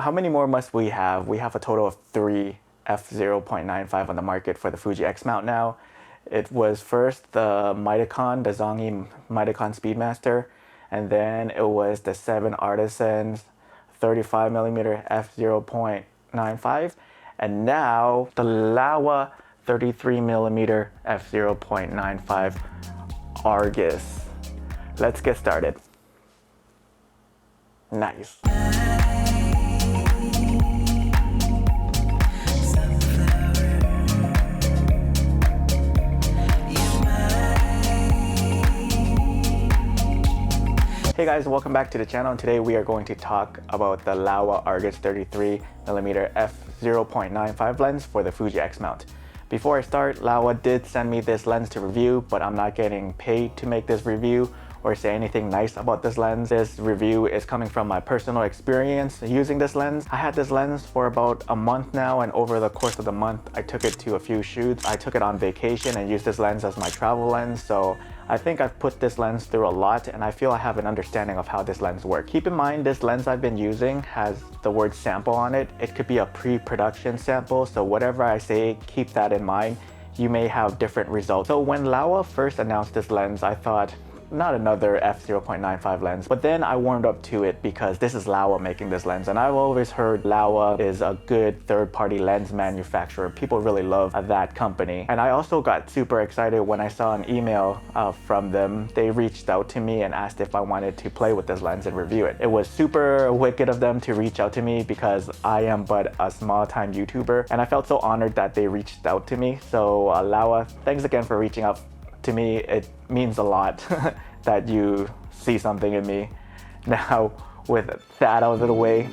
How many more must we have? We have a total of 3 f0.95 on the market for the Fuji X mount now. It was first the Mitacon, the Zongi Mitacon Speedmaster, and then it was the 7 Artisans 35mm f0.95, and now the Laowa 33mm f0.95 Argus. Let's get started. Nice. Hey guys, welcome back to the channel, and today we are going to talk about the Laowa Argus 33mm f0.95 lens for the Fuji X mount. Before I start, Laowa did send me this lens to review, but I'm not getting paid to make this review or say anything nice about this lens. This review is coming from my personal experience using this lens. I had this lens for about a month now, and over the course of the month, I took it to a few shoots. I took it on vacation and used this lens as my travel lens, so I think I've put this lens through a lot, and I feel I have an understanding of how this lens works. Keep in mind, this lens I've been using has the word sample on it. It could be a pre-production sample, so whatever I say, keep that in mind. You may have different results. So when Laowa first announced this lens, I thought, not another f0.95 lens, but then I warmed up to it because this is Laowa making this lens, and I've always heard Laowa is a good third-party lens manufacturer. People really love that company, and I also got super excited when I saw an email from them. They reached out to me and asked if I wanted to play with this lens and review it. It was super wicked of them to reach out to me because I am but a small-time YouTuber, and I felt so honored that they reached out to me. So Laowa, thanks again for reaching out to me. It means a lot that you see something in me. Now, with that out of the way,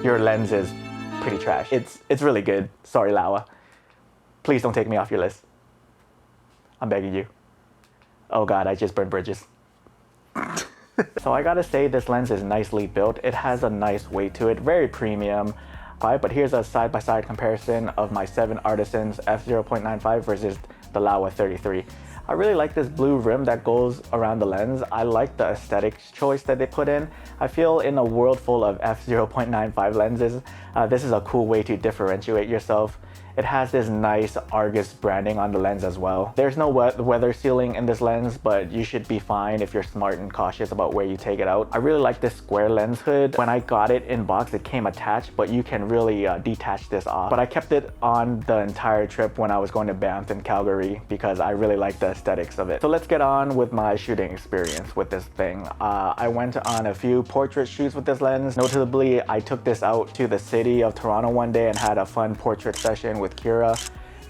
your lens is pretty trash. It's really good. Sorry, Laowa. Please don't take me off your list. I'm begging you. Oh God, I just burned bridges. So I gotta say, this lens is nicely built. It has a nice weight to it, very premium. But here's a side-by-side comparison of my 7 Artisans f0.95 versus the Laowa 33. I really like this blue rim that goes around the lens. I like the aesthetics choice that they put in. I feel in a world full of f0.95 lenses, this is a cool way to differentiate yourself. It has this nice Argus branding on the lens as well. There's no weather sealing in this lens, but you should be fine if you're smart and cautious about where you take it out. I really like this square lens hood. When I got it in box, it came attached, but you can really detach this off. But I kept it on the entire trip when I was going to Banff and Calgary because I really like the aesthetics of it. So let's get on with my shooting experience with this thing. I went on a few portrait shoots with this lens. Notably, I took this out to the city of Toronto one day and had a fun portrait session with Kira.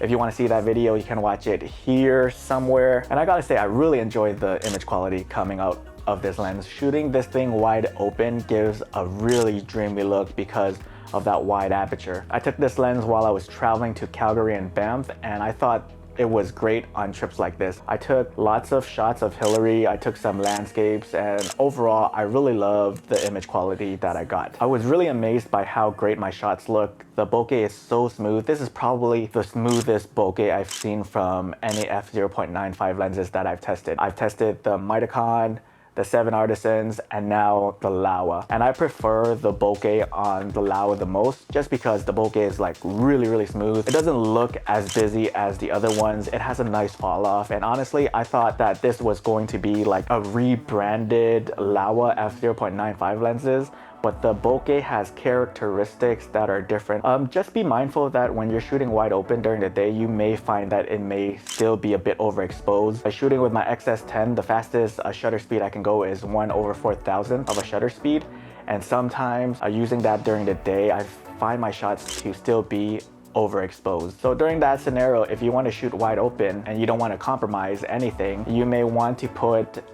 If you want to see that video, you can watch it here somewhere. And I gotta say, I really enjoyed the image quality coming out of this lens. Shooting this thing wide open gives a really dreamy look because of that wide aperture. I took this lens while I was traveling to Calgary and Banff, and I thought it was great on trips like this. I took lots of shots of Hillary, I took some landscapes, and overall, I really loved the image quality that I got. I was really amazed by how great my shots look. The bokeh is so smooth. This is probably the smoothest bokeh I've seen from any f0.95 lenses that I've tested. I've tested the Mitacon, the 7 Artisans, and now the Laowa. And I prefer the bokeh on the Laowa the most, just because the bokeh is like really smooth. It doesn't look as busy as the other ones. It has a nice fall off. And honestly, I thought that this was going to be like a rebranded Laowa f0.95 lenses, but the bokeh has characteristics that are different. Just be mindful that when you're shooting wide open during the day, you may find that it may still be a bit overexposed. By shooting with my XS10, the fastest shutter speed I can go is 1/4000 of a shutter speed. And sometimes using that during the day, I find my shots to still be overexposed. So during that scenario, if you want to shoot wide open and you don't want to compromise anything, you may want to put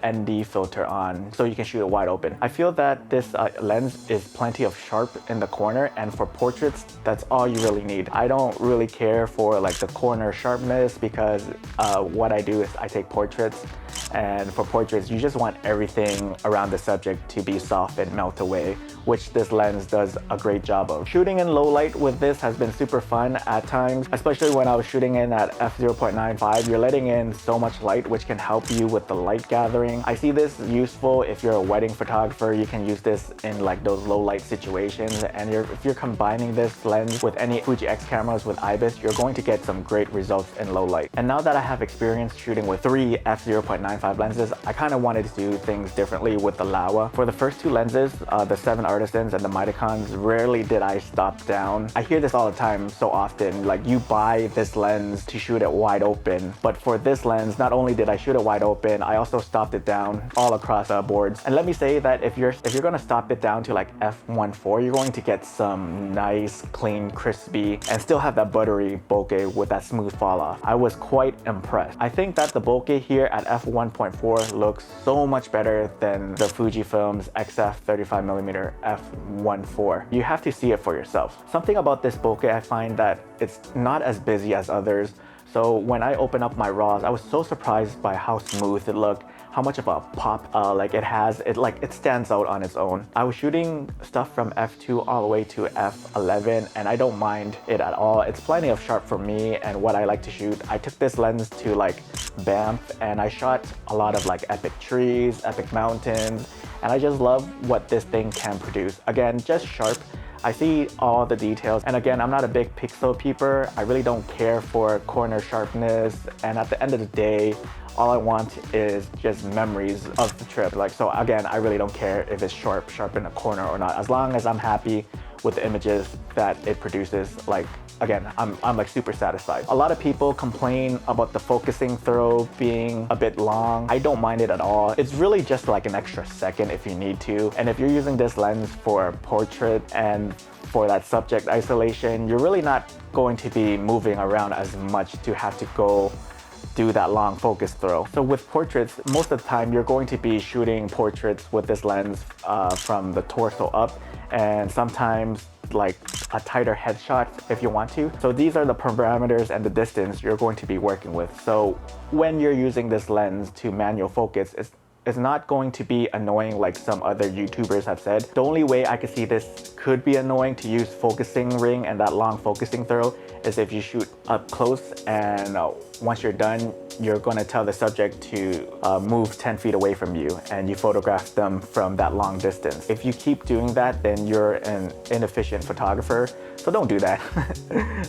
ND filter on so you can shoot it wide open. I feel that this lens is plenty of sharp in the corner, and for portraits, that's all you really need. I don't really care for like the corner sharpness because what I do is I take portraits. And for portraits, you just want everything around the subject to be soft and melt away, which this lens does a great job of. Shooting in low light with this has been super fun at times, especially when I was shooting in at F0.95. You're letting in so much light, which can help you with the light gathering. I see this useful if you're a wedding photographer. You can use this in like those low light situations, and if you're combining this lens with any Fuji X cameras with IBIS, you're going to get some great results in low light. And now that I have experience shooting with 3 F0.95 lenses, I kind of wanted to do things differently with the Laowa. For the first 2 lenses, the 7 Artisans and the Mitacons, rarely did I stop down. I hear this all the time so often, like you buy this lens to shoot it wide open. But for this lens, not only did I shoot it wide open, I also stopped it down all across boards. And let me say that if you're gonna stop it down to like f1.4, you're going to get some nice, clean, crispy, and still have that buttery bokeh with that smooth fall off. I was quite impressed. I think that the bokeh here at f1.4 looks so much better than the Fujifilm's XF 35mm f1.4. You have to see it for yourself. Something about this bokeh, I find that it's not as busy as others. So when I open up my RAWs, I was so surprised by how smooth it looked, how much of a pop like it has. It stands out on its own. I was shooting stuff from f2 all the way to f11, and I don't mind it at all. It's plenty of sharp for me and what I like to shoot. I took this lens to like Banff, and I shot a lot of like epic trees, epic mountains, and I just love what this thing can produce. Again, just sharp. I see all the details, and again, I'm not a big pixel peeper. I really don't care for corner sharpness, and at the end of the day, all I want is just memories of the trip. Like, so again, I really don't care if it's sharp in a corner or not, as long as I'm happy with the images that it produces. Like, again, I'm like super satisfied. A lot of people complain about the focusing throw being a bit long. I don't mind it at all. It's really just like an extra second if you need to. And if you're using this lens for portrait and for that subject isolation, you're really not going to be moving around as much to have to go do that long focus throw. So with portraits, most of the time you're going to be shooting portraits with this lens from the torso up, and sometimes like a tighter headshot if you want to. So these are the parameters and the distance you're going to be working with. So when you're using this lens to manual focus, it's not going to be annoying like some other YouTubers have said. The only way I could see this could be annoying to use focusing ring and that long focusing throw is if you shoot up close, and once you're done, you're going to tell the subject to move 10 feet away from you, and you photograph them from that long distance. If you keep doing that, then you're an inefficient photographer, so don't do that.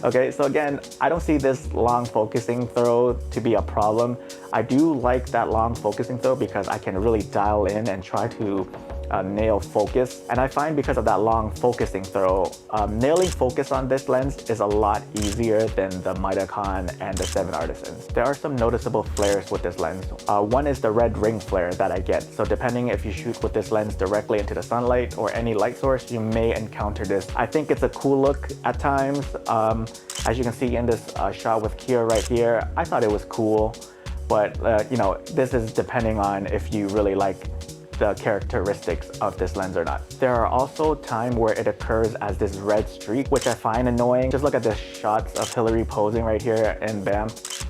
Okay, so again, I don't see this long focusing throw to be a problem. I do like that long focusing throw because I can really dial in and try to nail focus. And I find because of that long focusing throw, nailing focus on this lens is a lot easier than the Mitacon and the 7 Artisans. There are some noticeable flares with this lens. One is the red ring flare that I get. So depending if you shoot with this lens directly into the sunlight or any light source, you may encounter this. I think it's a cool look at times. As you can see in this shot with Kira right here, I thought it was cool. But you know, this is depending on if you really like the characteristics of this lens or not. There are also times where it occurs as this red streak, which I find annoying. Just look at the shots of Hillary posing right here in Banff.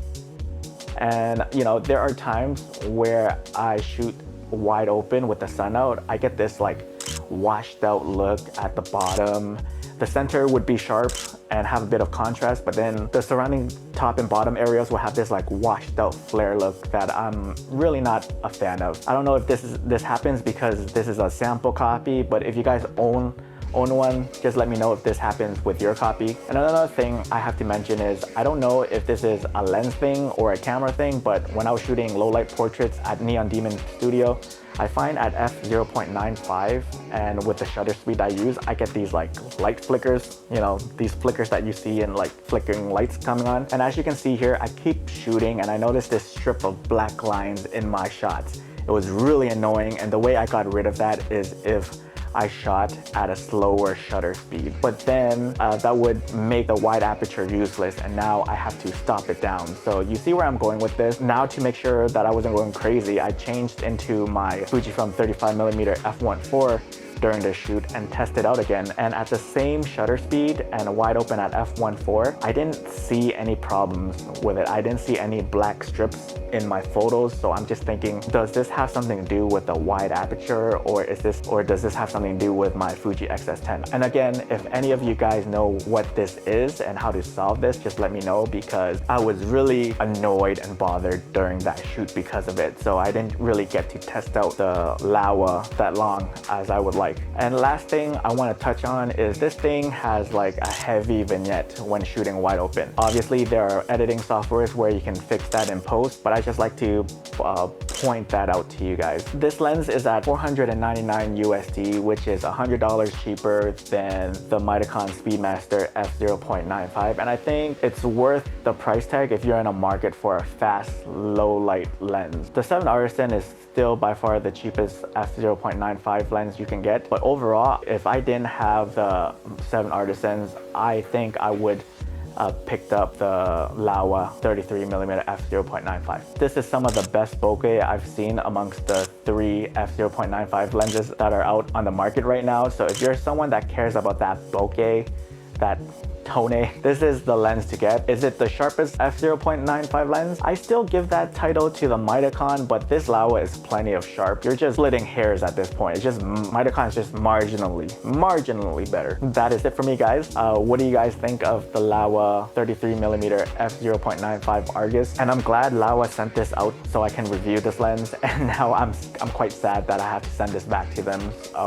And you know, there are times where I shoot wide open with the sun out. I get this like washed out look at the bottom. The center would be sharp and have a bit of contrast, but then the surrounding top and bottom areas will have this like washed out flare look that I'm really not a fan of. I don't know if this happens because this is a sample copy, but if you guys own one, just let me know if this happens with your copy. And another thing I have to mention is, I don't know if this is a lens thing or a camera thing, but when I was shooting low light portraits at Neon Demon Studio, I find at f0.95 and with the shutter speed I use, I get these like light flickers, you know, these flickers that you see in like flickering lights coming on. And as you can see here, I keep shooting and I noticed this strip of black lines in my shots. It was really annoying, and the way I got rid of that is if I shot at a slower shutter speed. But then that would make the wide aperture useless, and now I have to stop it down. So you see where I'm going with this. Now to make sure that I wasn't going crazy, I changed into my Fujifilm 35mm f1.4 during the shoot and test it out again. And at the same shutter speed and wide open at f1.4, I didn't see any problems with it. I didn't see any black strips in my photos. So I'm just thinking, does this have something to do with the wide aperture, or does this have something to do with my Fuji X-S10? And again, if any of you guys know what this is and how to solve this, just let me know, because I was really annoyed and bothered during that shoot because of it. So I didn't really get to test out the Laowa that long as I would like. And last thing I want to touch on is this thing has like a heavy vignette when shooting wide open. Obviously there are editing softwares where you can fix that in post, but I just like to point that out to you guys. This lens is at $499 USD, which is $100 cheaper than the Mitacon Speedmaster F0.95, and I think it's worth the price tag if you're in a market for a fast, low light lens. The 7 Artisan is still by far the cheapest f0.95 lens you can get, but overall, if I didn't have the 7 Artisans, I think I would picked up the Laowa 33mm f0.95. This is some of the best bokeh I've seen amongst the 3 f0.95 lenses that are out on the market right now. So if you're someone that cares about that bokeh, that tone, this is the lens to get. Is it the sharpest f0.95 lens? I still give that title to the Mitacon, but this Laowa is plenty of sharp. You're just splitting hairs at this point. It's just Mitacon is just marginally better. That is it for me, guys. What do you guys think of the Laowa 33mm f0.95 Argus? And I'm glad Laowa sent this out so I can review this lens, and now I'm quite sad that I have to send this back to them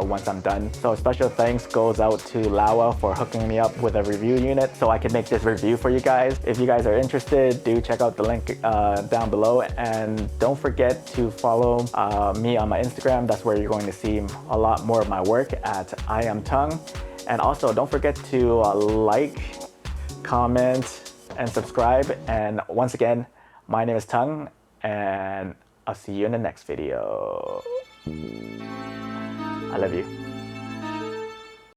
once I'm done. So a special thanks goes out to Laowa for hooking me up with a review unit so I can make this review for you guys. If you guys are interested, do check out the link down below, and don't forget to follow me on my Instagram. That's where you're going to see a lot more of my work at Iamtongue. And also don't forget to like, comment, and subscribe. And once again, my name is Tongue, and I'll see you in the next video. I love you.